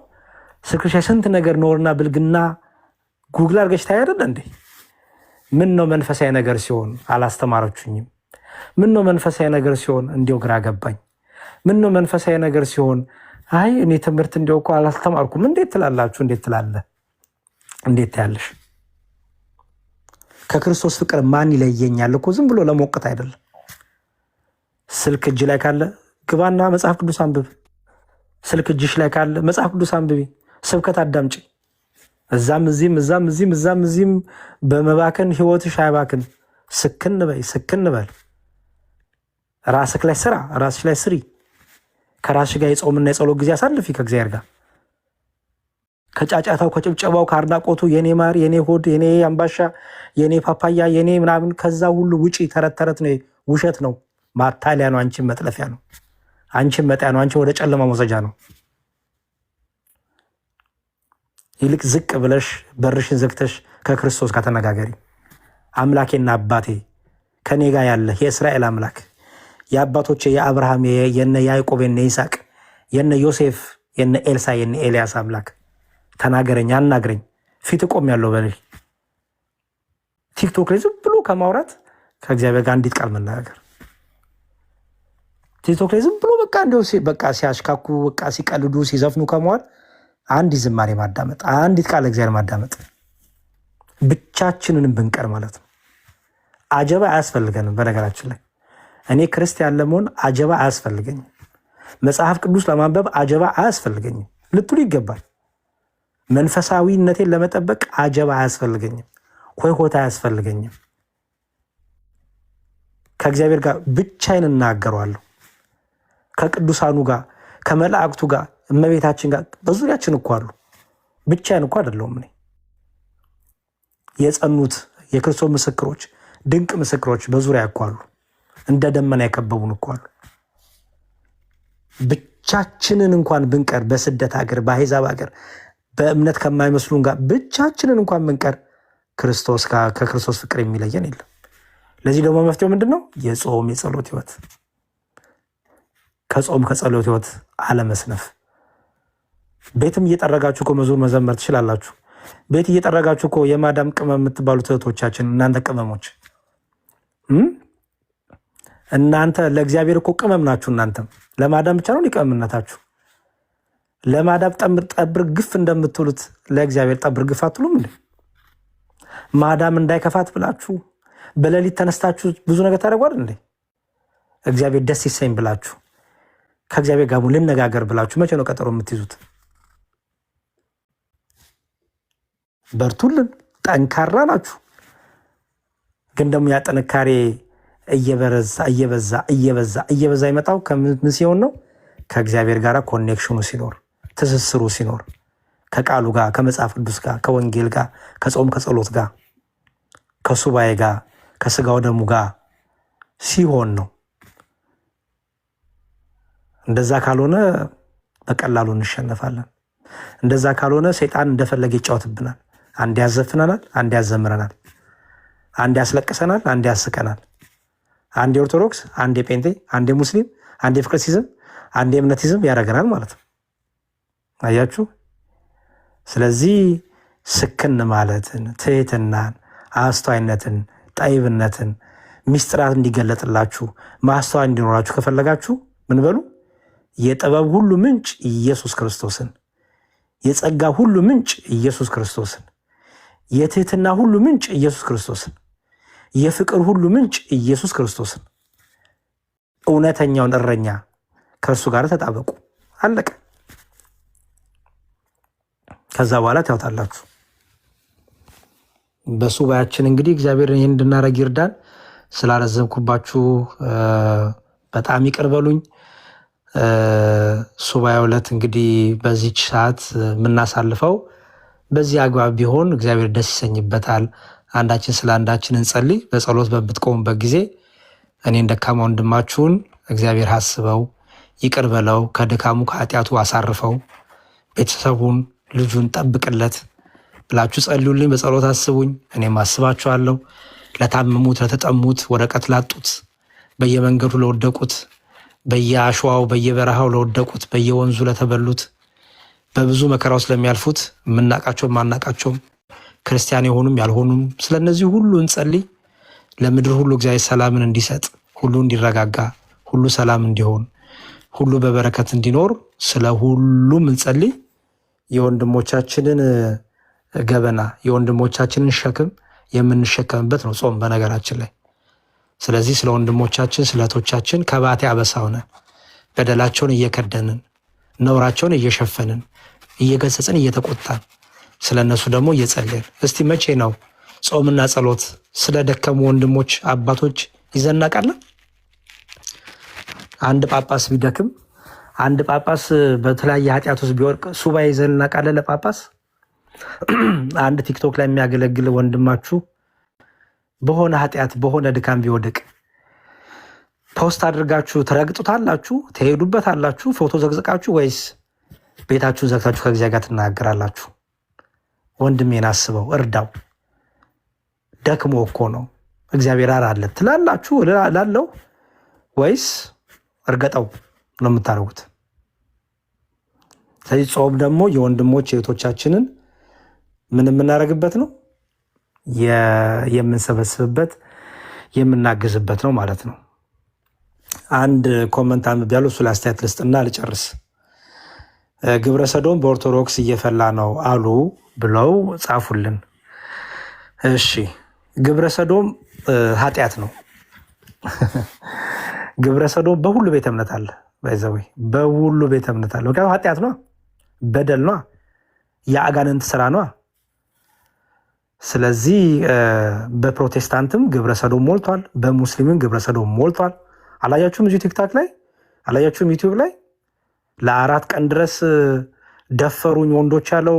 ስልክሽ ላይ ስንት ነገር ነውርና ብልግና ጉግል አድርገሽ ታይ አይደለ እንዴ? ምን ነው መንፈሳዊ ነገር ሲሆን አላስተማረችኝም? ምን ነው መንፈሳዊ ነገር ሲሆን እንዲው ግራ ገባኝ? ምን ነው መንፈሳዊ ነገር ሲሆን አይ እኔ ትምህርት እንዲው እኮ አላስተማርኩም? እንዴት ትላላችሁ? እንዴት ትላለህ? እንዴት ታያለሽ? ከክርስቶስ ፍቅር ማን ይለየኛል እኮ ዝም ብሎ ለሞቅት አይደለም። ስልክ እጅ ላይ ካለ ግባና መጽሐፍ ቅዱስ አንብብ። ስልክ እጅሽ ላይ ካለ መጽሐፍ ቅዱስ አንብቢ፣ ስብከት አዳምጪ። እዛም እዚህም በመባከን ህይወትሽ አይባክን። ስክን በል። ራስህ ላይ ስራ፣ ራስሽ ላይ ስሪ። ከራስሽ ጋር የጾምና የጸሎት ጊዜ አሳልፊ ከእግዚአብሔር ጋር። ከጫጫታው፣ ከጭብጨባው፣ ከአድናቆቱ የኔ ማር፣ የኔ ሆድ፣ የኔ አምባሻ፣ የኔ ፓፓያ፣ የኔ ምናምን ከዛ ሁሉ ውጪ። ተረት ነው፣ ውሸት ነው፣ ማታለያ ነው፣ አንቺን መጥለፊያ ነው፣ አንቺን መጣያ ነው፣ አንቺን ወደ ጨለማ መውሰጃ ነው። ይልቅ ዝቅ ብለሽ በርሽን ዘግተሽ ከክርስቶስ ጋር ተነጋገሪ። አምላኬና አባቴ ከኔ ጋር ያለ የእስራኤል አምላክ የአባቶቼ የአብርሃም የነ ያዕቆብ የነ ይስሐቅ የነ ዮሴፍ የነ ኤልሳ የነ ኤልያስ አምላክ ተናገረኝ፣ አናግረኝ፣ ፊት ቆም ያለው በል። ቲክቶክ ላይ ዝም ብሎ ከማውራት ከእግዚአብሔር ጋር አንዲት ቃል መነጋገር። ቲክቶክ ላይ ዝም ብሎ በቃ እንደው በቃ ሲያሽካኩ በቃ ሲቀልዱ ሲዘፍኑ ከመዋል አንዲት ዝማሬ ማዳመጥ፣ አንዲት ቃል እግዚአብሔር ማዳመጥ። ብቻችንን ብንቀር ማለት ነው። አጀባ አያስፈልገንም። በነገራችን ላይ እኔ ክርስቲያን ለመሆን አጀባ አያስፈልገኝም። መጽሐፍ ቅዱስ ለማንበብ አጀባ አያስፈልገኝም ልትሉ ይገባል። መንፈሳዊነቴን ለመጠበቅ አጀባ አያስፈልገኝም። ሆይሆታ አያስፈልገኝም። ከእግዚአብሔር ጋር ብቻዬን እናገረዋለሁ። ከቅዱሳኑ ጋር ከመላእክቱ ጋር እመቤታችን ጋር በዙሪያችን እኮ አሉ። ብቻዬን እኮ አይደለሁም እኔ። የጸኑት የክርስቶስ ምስክሮች ድንቅ ምስክሮች በዙሪያ እኮ አሉ። እንደ ደመና የከበቡን እኮ አሉ። ብቻችንን እንኳን ብንቀር በስደት ሀገር በአሕዛብ ሀገር በእምነት ከማይመስሉን ጋር ብቻችንን እንኳን ብንቀር ክርስቶስ ከክርስቶስ ፍቅር የሚለየን የለም። ለዚህ ደግሞ መፍትሄው ምንድን ነው? የጾም የጸሎት ህይወት። ከጾም ከጸሎት ህይወት አለመስነፍ። ቤትም እየጠረጋችሁ እኮ መዝሙር መዘመር ትችላላችሁ። ቤት እየጠረጋችሁ እኮ የማዳም ቅመም የምትባሉት እህቶቻችን፣ እናንተ ቅመሞች፣ እናንተ ለእግዚአብሔር እኮ ቅመም ናችሁ። እናንተም ለማዳም ብቻ ነው ሊቀመምነታችሁ። ለማዳም ጠብር ግፍ እንደምትሉት ለእግዚአብሔር ጠብር ግፍ አትሉም እንዴ? ማዳም እንዳይከፋት ብላችሁ በሌሊት ተነስታችሁ ብዙ ነገር ታደርጓል እንዴ? እግዚአብሔር ደስ ይሰኝ ብላችሁ ከእግዚአብሔር ጋር ልነጋገር ብላችሁ መቼ ነው ቀጠሮ የምትይዙት? በርቱልን፣ ጠንካራ ናችሁ። ግን ደግሞ ያ ጥንካሬ እየበዛ ይመጣው ከምን ሲሆን ነው? ከእግዚአብሔር ጋር ኮኔክሽኑ ሲኖር፣ ትስስሩ ሲኖር፣ ከቃሉ ጋር ከመጽሐፍ ቅዱስ ጋር ከወንጌል ጋር ከጾም ከጸሎት ጋር ከሱባኤ ጋር ከስጋው ደሙ ጋር ሲሆን ነው። እንደዛ ካልሆነ በቀላሉ እንሸነፋለን። እንደዛ ካልሆነ ሰይጣን እንደፈለገ ይጫወትብናል። አንድ ያዘፍነናል፣ አንድ ያዘምረናል፣ አንድ ያስለቅሰናል፣ አንድ ያስቀናል። አንድ ኦርቶዶክስ፣ አንድ ጴንጤ፣ አንድ ሙስሊም፣ አንድ ፍቅር ሲዝም፣ አንድ እምነት ይዝም ያደርገናል ማለት ነው። አያችሁ። ስለዚህ ስክን ማለትን፣ ትህትናን፣ አስተዋይነትን፣ ጠይብነትን ሚስጥራት እንዲገለጥላችሁ ማስተዋይ እንዲኖራችሁ ከፈለጋችሁ ምን በሉ? የጥበብ ሁሉ ምንጭ ኢየሱስ ክርስቶስን፣ የጸጋ ሁሉ ምንጭ ኢየሱስ ክርስቶስን፣ የትህትና ሁሉ ምንጭ ኢየሱስ ክርስቶስን፣ የፍቅር ሁሉ ምንጭ ኢየሱስ ክርስቶስን፣ እውነተኛውን እረኛ ከእርሱ ጋር ተጣበቁ። አለቀ። ከዛ በኋላ ታውታላችሁ። በሱባኤያችን እንግዲህ እግዚአብሔር ይህን እንድናረግ ይርዳን። ስላረዘምኩባችሁ በጣም ይቅር በሉኝ። ሱባኤው ዕለት እንግዲህ በዚች ሰዓት የምናሳልፈው በዚህ አግባብ ቢሆን እግዚአብሔር ደስ ይሰኝበታል። አንዳችን ስለ አንዳችን እንጸልይ። በጸሎት በምትቆሙበት ጊዜ እኔን ደካማ ወንድማችሁን እግዚአብሔር አስበው ይቅር በለው፣ ከድካሙ ከኃጢአቱ አሳርፈው፣ ቤተሰቡን ልጁን ጠብቅለት ብላችሁ ጸልዩልኝ። በጸሎት አስቡኝ፣ እኔም አስባችኋለሁ። ለታመሙት፣ ለተጠሙት፣ ወረቀት ላጡት፣ በየመንገዱ ለወደቁት፣ በየአሸዋው በየበረሃው ለወደቁት፣ በየወንዙ ለተበሉት፣ በብዙ መከራው ስለሚያልፉት የምናቃቸውም ማናቃቸውም ክርስቲያን የሆኑም ያልሆኑም ስለነዚህ ሁሉ እንጸልይ። ለምድር ሁሉ እግዚአብሔር ሰላምን እንዲሰጥ፣ ሁሉ እንዲረጋጋ፣ ሁሉ ሰላም እንዲሆን፣ ሁሉ በበረከት እንዲኖር ስለ ሁሉም እንጸልይ። የወንድሞቻችንን ገበና የወንድሞቻችንን ሸክም የምንሸከምበት ነው ጾም በነገራችን ላይ። ስለዚህ ስለ ወንድሞቻችን ስለ እህቶቻችን ከባቴ አበሳ ሆነን በደላቸውን እየከደንን ነውራቸውን እየሸፈንን እየገሰጽን እየተቆጣን ስለነሱ ደግሞ እየጸለይን እስቲ መቼ ነው ጾምና ጸሎት ስለ ደከሙ ወንድሞች አባቶች ይዘናቃለን? አንድ ጳጳስ ቢደክም አንድ ጳጳስ በተለያየ ኃጢአት ውስጥ ቢወርቅ ሱባኤ ይዘን እናውቃለን ለጳጳስ? አንድ ቲክቶክ ላይ የሚያገለግል ወንድማችሁ በሆነ ኃጢአት በሆነ ድካም ቢወድቅ ፖስት አድርጋችሁ ትረግጡታላችሁ? ትሄዱበታላችሁ? ፎቶ ዘግዝቃችሁ ወይስ ቤታችሁን ዘግታችሁ ከጊዜ ጋር ትናገራላችሁ? ወንድሜን አስበው፣ እርዳው። ደክሞ እኮ ነው እግዚአብሔር አለ ትላላችሁ ላለው ወይስ እርገጠው ነው የምታደርጉት? ስለዚህ ጾም ደግሞ የወንድሞች የእህቶቻችንን ምን የምናደርግበት ነው? የምንሰበስብበት የምናግዝበት ነው ማለት ነው። አንድ ኮመንት አንብቤያለሁ፣ እሱ ላይ አስተያየት ልስጥና ልጨርስ። ግብረ ሰዶም በኦርቶዶክስ እየፈላ ነው አሉ ብለው ጻፉልን። እሺ ግብረ ሰዶም ኃጢአት ነው። ግብረ ሰዶም በሁሉ ቤተ እምነት አለ። ባይዘዌ በሁሉ ቤተ እምነት አለ። ምክንያቱም ኃጢአት ነው፣ በደል ነው፣ የአጋንንት ስራ ነው። ስለዚህ በፕሮቴስታንትም ግብረ ሰዶም ሞልቷል፣ በሙስሊምም ግብረ ሰዶም ሞልቷል። አላያችሁም? እዚሁ ቲክታክ ላይ አላያችሁም? ዩቲዩብ ላይ ለ4 ቀን ድረስ ደፈሩኝ ወንዶች ያለው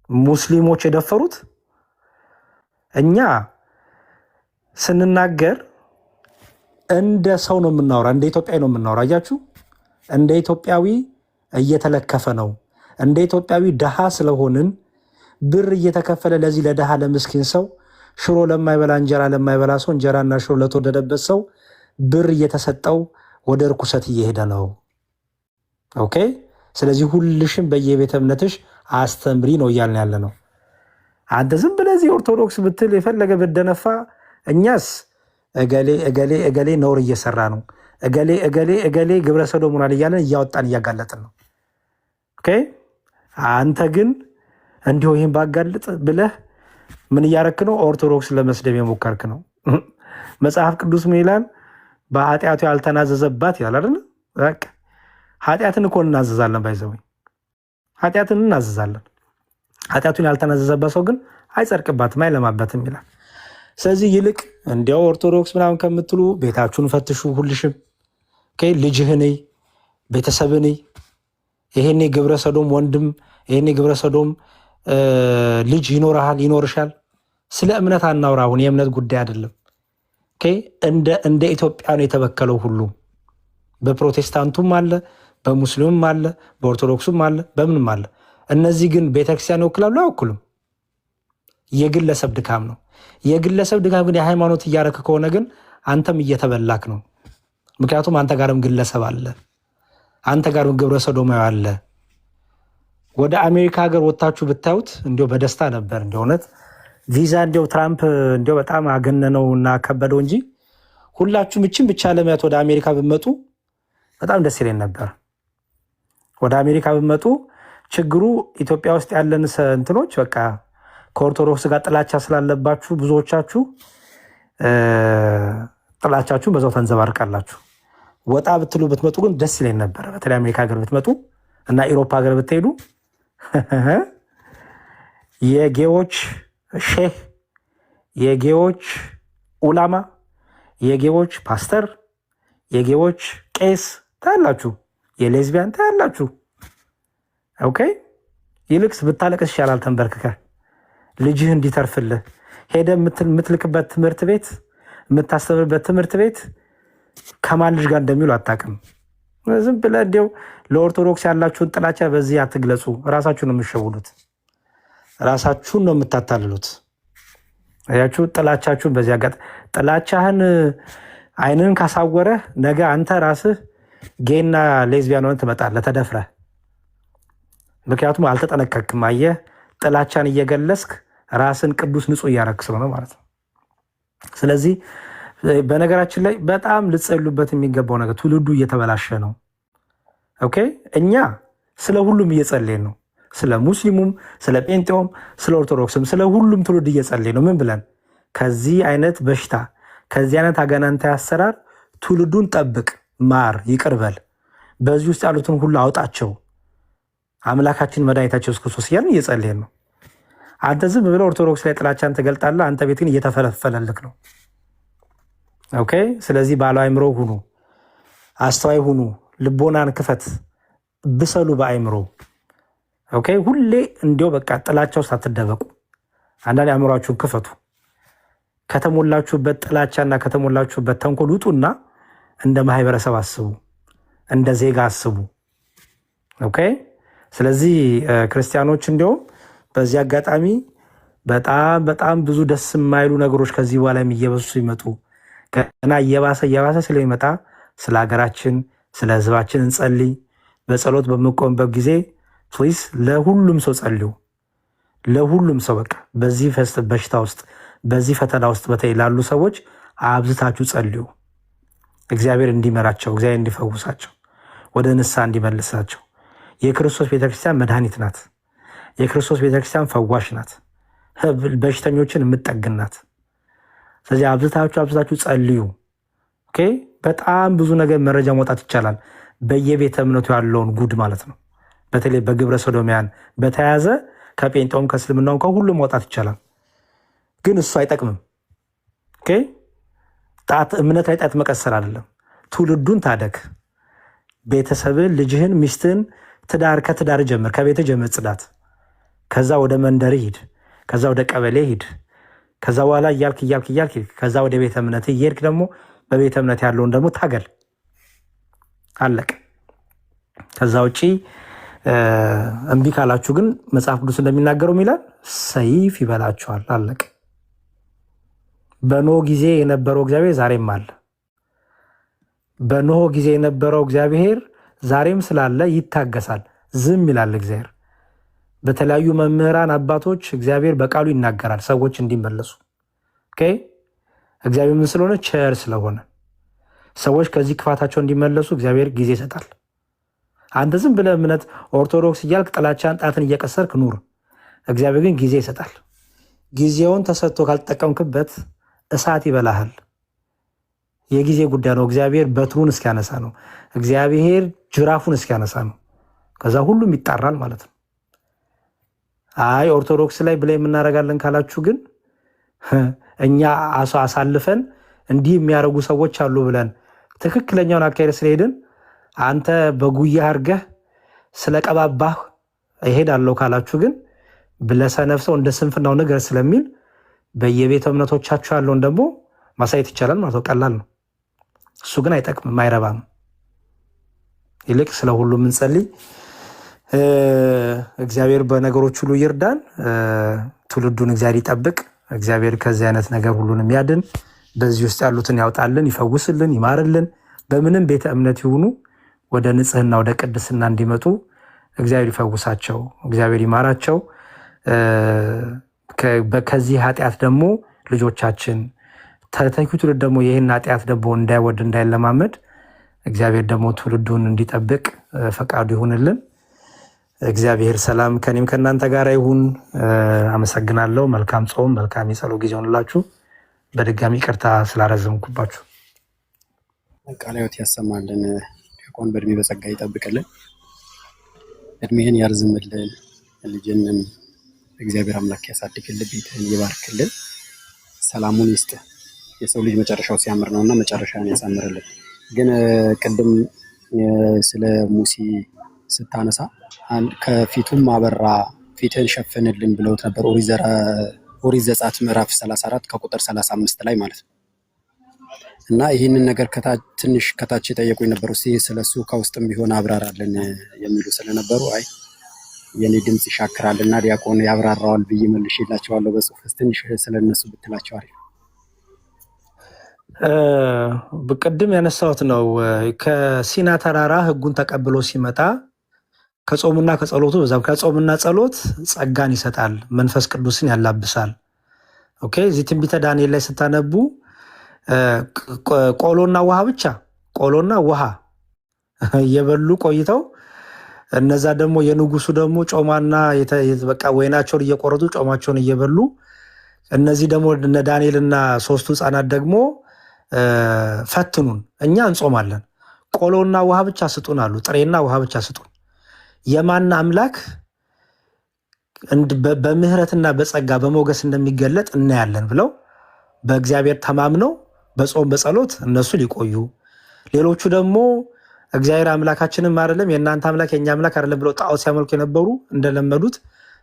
ሙስሊሞች የደፈሩት። እኛ ስንናገር እንደ ሰው ነው የምናወራ፣ እንደ ኢትዮጵያዊ ነው የምናወራ። አያችሁ፣ እንደ ኢትዮጵያዊ እየተለከፈ ነው። እንደ ኢትዮጵያዊ ድሃ ስለሆንን ብር እየተከፈለ ለዚህ ለድሃ ለምስኪን ሰው ሽሮ ለማይበላ እንጀራ ለማይበላ ሰው እንጀራና ሽሮ ለተወደደበት ሰው ብር እየተሰጠው ወደ ርኩሰት እየሄደ ነው። ኦኬ። ስለዚህ ሁልሽም በየቤተ እምነትሽ አስተምሪ ነው እያልን ያለ ነው። አንተ ዝም ብለህ እዚህ ኦርቶዶክስ ብትል የፈለገ ብደነፋ፣ እኛስ እገሌ እገሌ እገሌ ነውር እየሰራ ነው፣ እገሌ እገሌ እገሌ ግብረ ሰዶም ሆኗል እያለን እያወጣን እያጋለጥን ነው። ኦኬ። አንተ ግን እንዲሁ ይህን ባጋልጥ ብለህ ምን እያረክ ነው? ኦርቶዶክስ ለመስደብ የሞከርክ ነው። መጽሐፍ ቅዱስ ምን ይላል? በኃጢአቱ ያልተናዘዘባት ይላል አይደል? በቃ ኃጢአትን እኮ እናዘዛለን። ባይዘው ኃጢአትን እናዘዛለን። ኃጢአቱን ያልተናዘዘባት ሰው ግን አይጸድቅባትም፣ አይለማበትም ይላል። ስለዚህ ይልቅ እንዲያው ኦርቶዶክስ ምናምን ከምትሉ ቤታችሁን ፈትሹ። ሁልሽም ልጅህን ቤተሰብን ይሄኔ ግብረ ሰዶም ወንድም ይሄኔ ግብረ ሰዶም ልጅ ይኖርሃል ይኖርሻል። ስለ እምነት አናውራ። አሁን የእምነት ጉዳይ አይደለም። እንደ ኢትዮጵያ ነው የተበከለው። ሁሉም በፕሮቴስታንቱም አለ፣ በሙስሊሙም አለ፣ በኦርቶዶክሱም አለ፣ በምንም አለ። እነዚህ ግን ቤተክርስቲያን ይወክላሉ? አይወክሉም። የግለሰብ ድካም ነው። የግለሰብ ድካም ግን የሃይማኖት እያረክ ከሆነ ግን አንተም እየተበላክ ነው። ምክንያቱም አንተ ጋርም ግለሰብ አለ፣ አንተ ጋርም ግብረ ሰዶማዊ አለ። ወደ አሜሪካ ሀገር ወጥታችሁ ብታዩት እንዲያው በደስታ ነበር። እንዲያው እውነት ቪዛ እንዲያው ትራምፕ እንዲያው በጣም አገነነው እና ከበደው እንጂ ሁላችሁም እችን ብቻ ለማየት ወደ አሜሪካ ብትመጡ በጣም ደስ ይለኝ ነበር። ወደ አሜሪካ ብትመጡ ችግሩ ኢትዮጵያ ውስጥ ያለን እንትኖች በቃ ከኦርቶዶክስ ጋር ጥላቻ ስላለባችሁ ብዙዎቻችሁ ጥላቻችሁን በዛው ተንዘባርቃላችሁ። ወጣ ብትሉ ብትመጡ ግን ደስ ይለኝ ነበር። በተለይ አሜሪካ ሀገር ብትመጡ እና ኢሮፓ ሀገር ብትሄዱ የጌዎች ሼህ፣ የጌዎች ኡላማ፣ የጌዎች ፓስተር፣ የጌዎች ቄስ ታያላችሁ። የሌዝቢያን ታያላችሁ። ኦኬ። ይልቅስ ብታለቅስ ይሻላል ተንበርክከ ልጅህ እንዲተርፍልህ ሄደ የምትልክበት ትምህርት ቤት የምታስተምርበት ትምህርት ቤት ከማን ልጅ ጋር እንደሚውሉ አታውቅም። ዝም ብለህ እንዲያው ለኦርቶዶክስ ያላችሁን ጥላቻ በዚህ አትግለጹ። ራሳችሁን ነው የምትሸውሉት፣ ራሳችሁን ነው የምታታልሉት። ያችሁ ጥላቻችሁን በዚህ አጋጥ ጥላቻህን አይንን ካሳወረህ ነገ አንተ ራስህ ጌና ሌዝቢያን ሆነህ ትመጣለህ ተደፍረህ። ምክንያቱም አልተጠነቀቅም። አየህ፣ ጥላቻን እየገለጽክ ራስን ቅዱስ ንጹህ እያረክ ስለሆነ ማለት ነው። ስለዚህ በነገራችን ላይ በጣም ልትጸልዩበት የሚገባው ነገር ትውልዱ እየተበላሸ ነው። ኦኬ። እኛ ስለ ሁሉም እየጸለይን ነው። ስለ ሙስሊሙም፣ ስለ ጴንጤውም፣ ስለ ኦርቶዶክስም፣ ስለ ሁሉም ትውልድ እየጸለይን ነው። ምን ብለን? ከዚህ አይነት በሽታ ከዚህ አይነት አጋንንታዊ አሰራር ትውልዱን ጠብቅ፣ ማር፣ ይቅርበል፣ በዚህ ውስጥ ያሉትን ሁሉ አውጣቸው አምላካችን መድኃኒታችን ኢየሱስ ክርስቶስ እያልን እየጸለይን ነው። አንተ ዝም ብለህ ኦርቶዶክስ ላይ ጥላቻን ትገልጣለህ። አንተ ቤት ግን እየተፈለፈለልክ ነው። ኦኬ። ስለዚህ ባለ አእምሮ ሁኑ፣ አስተዋይ ሁኑ፣ ልቦናን ክፈት፣ ብሰሉ በአእምሮ። ኦኬ። ሁሌ እንዲያው በቃ ጥላቻ ውስጥ አትደበቁ። አንዳንድ አእምሯችሁን ክፈቱ። ከተሞላችሁበት ጥላቻና ከተሞላችሁበት ተንኮል ውጡና እንደ ማህበረሰብ አስቡ፣ እንደ ዜጋ አስቡ። ኦኬ። ስለዚህ ክርስቲያኖች እንዲያውም በዚህ አጋጣሚ በጣም በጣም ብዙ ደስ የማይሉ ነገሮች ከዚህ በኋላ እየበሱ ሲመጡ ገና እየባሰ ስለሚመጣ ስለ ሀገራችን ስለ ህዝባችን እንጸልይ። በጸሎት በምቆምበት ጊዜ ፕሊዝ ለሁሉም ሰው ጸልዩ። ለሁሉም ሰው በቃ በዚህ በሽታ ውስጥ በዚህ ፈተና ውስጥ በተለይ ላሉ ሰዎች አብዝታችሁ ጸልዩ። እግዚአብሔር እንዲመራቸው፣ እግዚአብሔር እንዲፈውሳቸው፣ ወደ ንስሐ እንዲመልሳቸው። የክርስቶስ ቤተክርስቲያን መድኃኒት ናት። የክርስቶስ ቤተክርስቲያን ፈዋሽ ናት። በሽተኞችን የምትጠግን ናት። ስለዚህ አብዝታችሁ ጸልዩ። ኦኬ። በጣም ብዙ ነገር መረጃ መውጣት ይቻላል። በየቤተ እምነቱ ያለውን ጉድ ማለት ነው። በተለይ በግብረ ሰዶሚያን በተያያዘ ከጴንጤውም ከእስልምናውም ከሁሉም መውጣት ይቻላል። ግን እሱ አይጠቅምም። ኦኬ። እምነት ላይ ጣት መቀሰር አይደለም። ትውልዱን ታደግ። ቤተሰብን፣ ልጅህን፣ ሚስትህን ከትዳር ጀምር። ከቤት ጀምር ጽዳት። ከዛ ወደ መንደር ሂድ። ከዛ ወደ ቀበሌ ሂድ። ከዛ በኋላ እያልክ ከዛ ወደ ቤተ እምነት እየሄድክ ደግሞ በቤተ እምነት ያለውን ደግሞ ታገል። አለቅ። ከዛ ውጪ እምቢ ካላችሁ ግን መጽሐፍ ቅዱስ እንደሚናገረው ይላል ሰይፍ ይበላችኋል። አለቅ። በኖህ ጊዜ የነበረው እግዚአብሔር ዛሬም አለ። በኖህ ጊዜ የነበረው እግዚአብሔር ዛሬም ስላለ ይታገሳል። ዝም ይላል እግዚአብሔር። በተለያዩ መምህራን አባቶች እግዚአብሔር በቃሉ ይናገራል ሰዎች እንዲመለሱ። ኦኬ። እግዚአብሔር ምን ስለሆነ? ቸር ስለሆነ ሰዎች ከዚህ ክፋታቸው እንዲመለሱ እግዚአብሔር ጊዜ ይሰጣል። አንተ ዝም ብለህ እምነት ኦርቶዶክስ እያልክ ጥላቻን ጣትን እየቀሰርክ ኑር። እግዚአብሔር ግን ጊዜ ይሰጣል። ጊዜውን ተሰጥቶ ካልተጠቀምክበት እሳት ይበላሃል። የጊዜ ጉዳይ ነው። እግዚአብሔር በትሩን እስኪያነሳ ነው። እግዚአብሔር ጅራፉን እስኪያነሳ ነው። ከዛ ሁሉም ይጣራል ማለት ነው። አይ ኦርቶዶክስ ላይ ብለ የምናደርጋለን ካላችሁ ግን እኛ አሳልፈን እንዲህ የሚያደርጉ ሰዎች አሉ ብለን ትክክለኛውን አካሄድ ስለሄድን አንተ በጉያ አድርገህ ስለቀባባህ እሄዳለሁ ካላችሁ ግን ብለሰነፍሰው እንደ ስንፍናው ነገር ስለሚል በየቤተ እምነቶቻችሁ ያለውን ደግሞ ማሳየት ይቻላል ማለት ነው። ቀላል ነው። እሱ ግን አይጠቅምም፣ አይረባም። ይልቅ ስለ ሁሉም እንጸልይ። እግዚአብሔር በነገሮች ሁሉ ይርዳን። ትውልዱን እግዚአብሔር ይጠብቅ። እግዚአብሔር ከዚህ አይነት ነገር ሁሉንም ያድን። በዚህ ውስጥ ያሉትን ያውጣልን፣ ይፈውስልን፣ ይማርልን። በምንም ቤተ እምነት ይሁኑ ወደ ንጽህና ወደ ቅድስና እንዲመጡ እግዚአብሔር ይፈውሳቸው፣ እግዚአብሔር ይማራቸው። ከዚህ ኃጢአት ደግሞ ልጆቻችን ተተኪው ትውልድ ደግሞ ይህን ኃጢአት ደግሞ እንዳይወድ እንዳይለማመድ እግዚአብሔር ደግሞ ትውልዱን እንዲጠብቅ ፈቃዱ ይሁንልን። እግዚአብሔር ሰላም ከኔም ከእናንተ ጋር ይሁን። አመሰግናለሁ። መልካም ጾም፣ መልካም የጸሎት ጊዜ ሆንላችሁ። በድጋሚ ይቅርታ ስላረዘምኩባችሁ። ቃለ ሕይወት ያሰማልን። ዲያቆን በእድሜ በጸጋ ይጠብቅልን፣ እድሜህን ያርዝምልን፣ ልጅንም እግዚአብሔር አምላክ ያሳድግልን፣ ቤትህን ይባርክልን፣ ሰላሙን ይስጥ። የሰው ልጅ መጨረሻው ሲያምር ነውና መጨረሻን ያሳምርልን። ግን ቅድም ስለ ሙሴ ስታነሳ ከፊቱም አበራ ፊትህን ሸፍንልን ብለውት ነበር። ኦሪት ዘጸአት ምዕራፍ 34 ከቁጥር 35 ላይ ማለት ነው። እና ይህንን ነገር ትንሽ ከታች የጠየቁኝ ነበሩ። ስለሱ ከውስጥም ቢሆን አብራራልን የሚሉ ስለነበሩ አይ የኔ ድምፅ ይሻክራል እና ዲያቆን ያብራራዋል ብዬ መልሼላቸዋለሁ በጽሁፍ። ትንሽ ስለነሱ ብትላቸው አሪፍ። ቅድም ያነሳሁት ነው። ከሲና ተራራ ህጉን ተቀብሎ ሲመጣ ከጾሙና ከጸሎቱ በዛም ከጾምና ጸሎት ጸጋን ይሰጣል፣ መንፈስ ቅዱስን ያላብሳል። ኦኬ። እዚህ ትንቢተ ዳንኤል ላይ ስታነቡ ቆሎና ውሃ ብቻ ቆሎና ውሃ እየበሉ ቆይተው እነዛ ደግሞ የንጉሱ ደግሞ ጮማና በቃ ወይናቸውን እየቆረጡ ጮማቸውን እየበሉ እነዚህ ደግሞ እነ ዳንኤልና ሶስቱ ህፃናት ደግሞ ፈትኑን፣ እኛ እንጾማለን፣ ቆሎና ውሃ ብቻ ስጡን አሉ። ጥሬና ውሃ ብቻ ስጡን። የማን አምላክ በምህረትና በጸጋ በሞገስ እንደሚገለጥ እናያለን ብለው በእግዚአብሔር ተማምነው በጾም በጸሎት እነሱ ሊቆዩ፣ ሌሎቹ ደግሞ እግዚአብሔር አምላካችንም አይደለም የእናንተ አምላክ የኛ አምላክ አይደለም ብለው ጣዖት ሲያመልኩ የነበሩ እንደለመዱት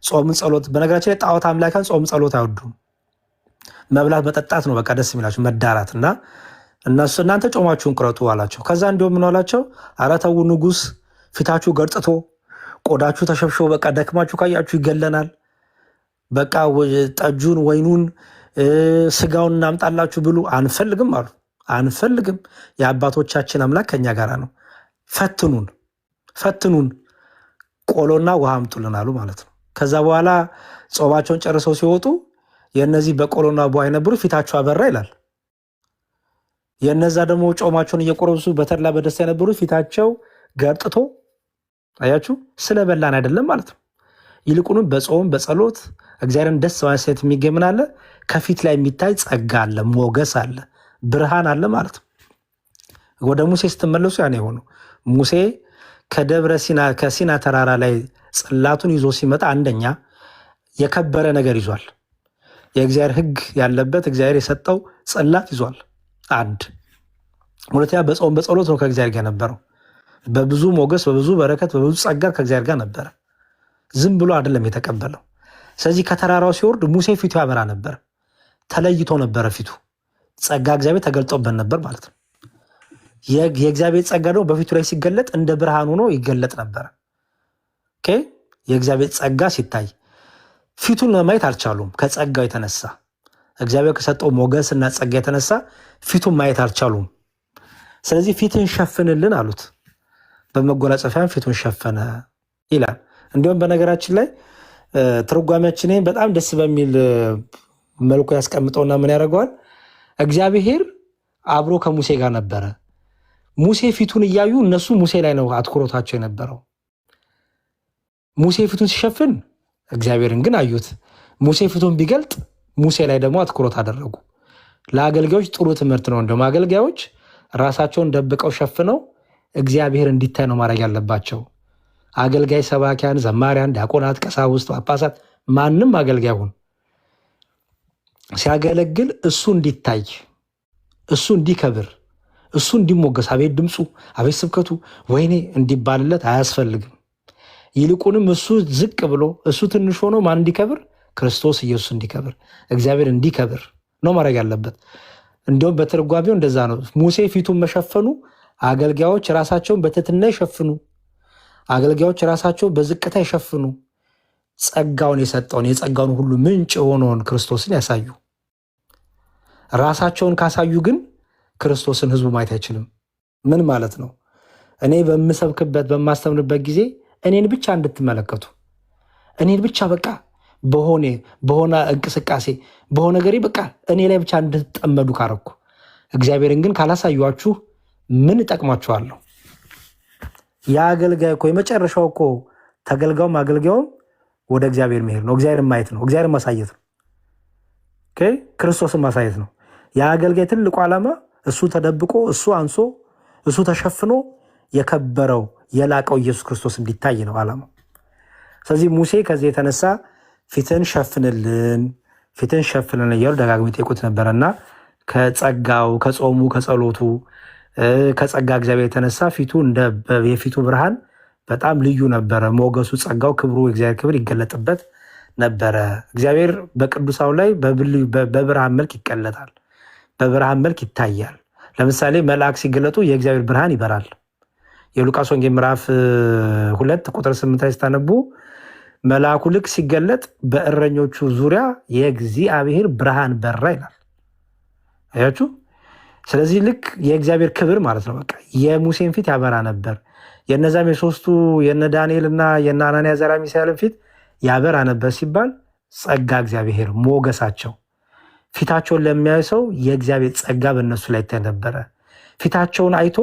ጾም ጸሎት። በነገራችን ላይ ጣዖት አምላካን ጾም ጸሎት አይወዱም። መብላት መጠጣት ነው በቃ ደስ የሚላቸው መዳራት። እና እነሱ እናንተ ጾማችሁን ቁረጡ አላቸው። ከዛ እንዲሁም ምን አላቸው? ኧረ ተው ንጉሥ ፊታችሁ ገርጥቶ ቆዳችሁ ተሸብሽቦ በቃ ደክማችሁ ካያችሁ ይገለናል። በቃ ጠጁን ወይኑን ስጋውን እናምጣላችሁ ብሉ። አንፈልግም አሉ። አንፈልግም፣ የአባቶቻችን አምላክ ከኛ ጋር ነው። ፈትኑን ቆሎና ውሃ አምጡልን አሉ ማለት ነው። ከዛ በኋላ ጾማቸውን ጨርሰው ሲወጡ የእነዚህ በቆሎና ውሃ የነበሩ ፊታቸው አበራ ይላል። የነዛ ደግሞ ጾማቸውን እየቆረሱ በተድላ በደስታ የነበሩ ፊታቸው ገርጥቶ፣ አያችሁ፣ ስለበላን አይደለም ማለት ነው። ይልቁንም በጾም በጸሎት እግዚአብሔርን ደስ ማሰኘት የሚገኝ ምን አለ? ከፊት ላይ የሚታይ ጸጋ አለ፣ ሞገስ አለ፣ ብርሃን አለ ማለት ነው። ወደ ሙሴ ስትመለሱ ያኔ የሆነው ሙሴ ከደብረ ሲና ከሲና ተራራ ላይ ጽላቱን ይዞ ሲመጣ አንደኛ የከበረ ነገር ይዟል። የእግዚአብሔር ሕግ ያለበት እግዚአብሔር የሰጠው ጽላት ይዟል። አንድ ሁለተኛ በጾም በጸሎት ነው ከእግዚአብሔር ጋር ነበረው። በብዙ ሞገስ በብዙ በረከት በብዙ ጸጋ ከእግዚአብሔር ጋር ነበረ። ዝም ብሎ አይደለም የተቀበለው። ስለዚህ ከተራራው ሲወርድ ሙሴ ፊቱ ያበራ ነበር፣ ተለይቶ ነበረ ፊቱ። ጸጋ እግዚአብሔር ተገልጦበት ነበር ማለት ነው። የእግዚአብሔር ጸጋ ደግሞ በፊቱ ላይ ሲገለጥ እንደ ብርሃን ሆኖ ይገለጥ ነበር። የእግዚአብሔር ጸጋ ሲታይ ፊቱን ለማየት አልቻሉም። ከጸጋው የተነሳ እግዚአብሔር ከሰጠው ሞገስ እና ጸጋ የተነሳ ፊቱን ማየት አልቻሉም። ስለዚህ ፊትን ሸፍንልን አሉት። በመጎናጸፊያም ፊቱን ሸፈነ ይላል። እንዲሁም በነገራችን ላይ ትርጓሜያችን በጣም ደስ በሚል መልኩ ያስቀምጠውና ምን ያደርገዋል? እግዚአብሔር አብሮ ከሙሴ ጋር ነበረ። ሙሴ ፊቱን እያዩ እነሱ ሙሴ ላይ ነው አትኩሮታቸው የነበረው። ሙሴ ፊቱን ሲሸፍን እግዚአብሔርን ግን አዩት። ሙሴ ፊቱን ቢገልጥ ሙሴ ላይ ደግሞ አትኩሮት አደረጉ። ለአገልጋዮች ጥሩ ትምህርት ነው። እንደውም አገልጋዮች ራሳቸውን ደብቀው ሸፍነው እግዚአብሔር እንዲታይ ነው ማድረግ ያለባቸው። አገልጋይ ሰባኪያን፣ ዘማሪያን፣ ዲያቆናት፣ ቀሳውስት፣ ጳጳሳት ማንም አገልጋይ ሁን ሲያገለግል እሱ እንዲታይ፣ እሱ እንዲከብር፣ እሱ እንዲሞገስ፣ አቤት ድምፁ፣ አቤት ስብከቱ፣ ወይኔ እንዲባልለት አያስፈልግም። ይልቁንም እሱ ዝቅ ብሎ እሱ ትንሽ ሆኖ ማን እንዲከብር? ክርስቶስ ኢየሱስ እንዲከብር፣ እግዚአብሔር እንዲከብር ነው ማድረግ ያለበት። እንዲሁም በትርጓሜው እንደዛ ነው። ሙሴ ፊቱን መሸፈኑ አገልጋዮች ራሳቸውን በትህትና ይሸፍኑ፣ አገልጋዮች ራሳቸውን በዝቅታ ይሸፍኑ። ጸጋውን የሰጠውን የጸጋውን ሁሉ ምንጭ የሆነውን ክርስቶስን ያሳዩ። ራሳቸውን ካሳዩ ግን ክርስቶስን ህዝቡ ማየት አይችልም። ምን ማለት ነው? እኔ በምሰብክበት በማስተምርበት ጊዜ እኔን ብቻ እንድትመለከቱ፣ እኔን ብቻ በቃ በሆነ እንቅስቃሴ በሆነ ገሬ በቃ እኔ ላይ ብቻ እንድትጠመዱ ካረኩ፣ እግዚአብሔርን ግን ካላሳዩአችሁ ምን እጠቅማችኋለሁ? የአገልጋይ እኮ የመጨረሻው እኮ ተገልጋዩም አገልጋዩም ወደ እግዚአብሔር መሄድ ነው። እግዚአብሔር ማየት ነው። እግዚአብሔር ማሳየት ነው። ክርስቶስን ማሳየት ነው። የአገልጋይ ትልቁ ዓላማ እሱ ተደብቆ እሱ አንሶ እሱ ተሸፍኖ የከበረው የላቀው ኢየሱስ ክርስቶስ እንዲታይ ነው ዓላማው። ስለዚህ ሙሴ ከዚህ የተነሳ ፊትን ሸፍንልን እያሉ ደጋግሞ ይጠይቁት ነበረና ከጸጋው ከጾሙ ከጸሎቱ ከጸጋ እግዚአብሔር የተነሳ ፊቱ እንደ የፊቱ ብርሃን በጣም ልዩ ነበረ። ሞገሱ፣ ጸጋው፣ ክብሩ የእግዚአብሔር ክብር ይገለጥበት ነበረ። እግዚአብሔር በቅዱሳው ላይ በብርሃን መልክ ይገለጣል፣ በብርሃን መልክ ይታያል። ለምሳሌ መልአክ ሲገለጡ የእግዚአብሔር ብርሃን ይበራል። የሉቃስ ወንጌል ምዕራፍ 2 ቁጥር 8 ላይ ስታነቡ መልአኩ ልክ ሲገለጥ በእረኞቹ ዙሪያ የእግዚአብሔር ብርሃን በራ ይላል። አያችሁ? ስለዚህ ልክ የእግዚአብሔር ክብር ማለት ነው። በቃ የሙሴን ፊት ያበራ ነበር። የነዛም የሶስቱ የነ ዳንኤል እና የነ አናንያ አዛርያ ሚሳኤልን ፊት ያበራ ነበር ሲባል ጸጋ እግዚአብሔር ሞገሳቸው፣ ፊታቸውን ለሚያይ ሰው የእግዚአብሔር ጸጋ በእነሱ ላይ ይታይ ነበረ። ፊታቸውን አይቶ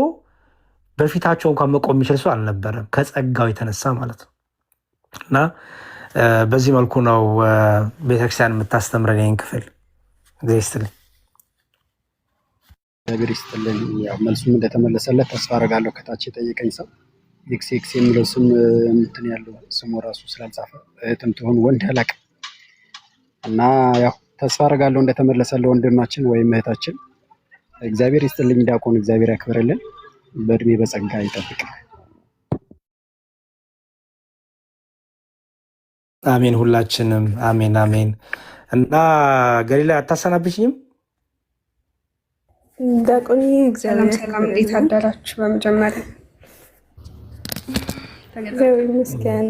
በፊታቸው እንኳን መቆም የሚችል ሰው አልነበረም፣ ከጸጋው የተነሳ ማለት ነው። እና በዚህ መልኩ ነው ቤተክርስቲያን የምታስተምረን ይህን ክፍል ጊዜ ስትልኝ እግዚአብሔር ይስጥልኝ። ያው መልሱም እንደተመለሰለት ተስፋ አደርጋለሁ። ከታች የጠየቀኝ ሰው ኤክስ የሚለው ስም እንትን ያለው ስሙ ራሱ ስላልጻፈ እህትም ትሆን ወንድ አላውቅም እና ያው ተስፋ አደርጋለሁ እንደተመለሰለ ወንድማችን ወይም እህታችን። እግዚአብሔር ይስጥልኝ ዲያቆን፣ እግዚአብሔር ያክብርልን፣ በእድሜ በጸጋ ይጠብቅ። አሜን፣ ሁላችንም አሜን አሜን። እና ገሊላ አታሰናብሽኝም? ዲያቆን ሰላም ሰላም፣ እንዴት አደራችሁ? በመጀመሪያ እግዚአብሔር ይመስገን።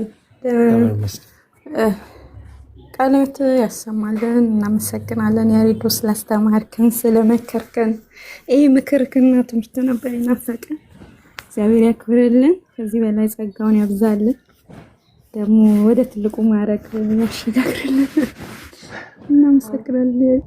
ቃልዎት ያሰማልን፣ እናመሰግናለን። ያሬዶ ስላስተማርከን፣ ስለመከርከን። ይህ ምክርክና ትምህርት ነበር የናፈቀን። እግዚአብሔር ያክብርልን፣ ከዚህ በላይ ጸጋውን ያብዛልን፣ ደግሞ ወደ ትልቁ ማዕረግ ያሸጋግርልን። እናመሰግናለን።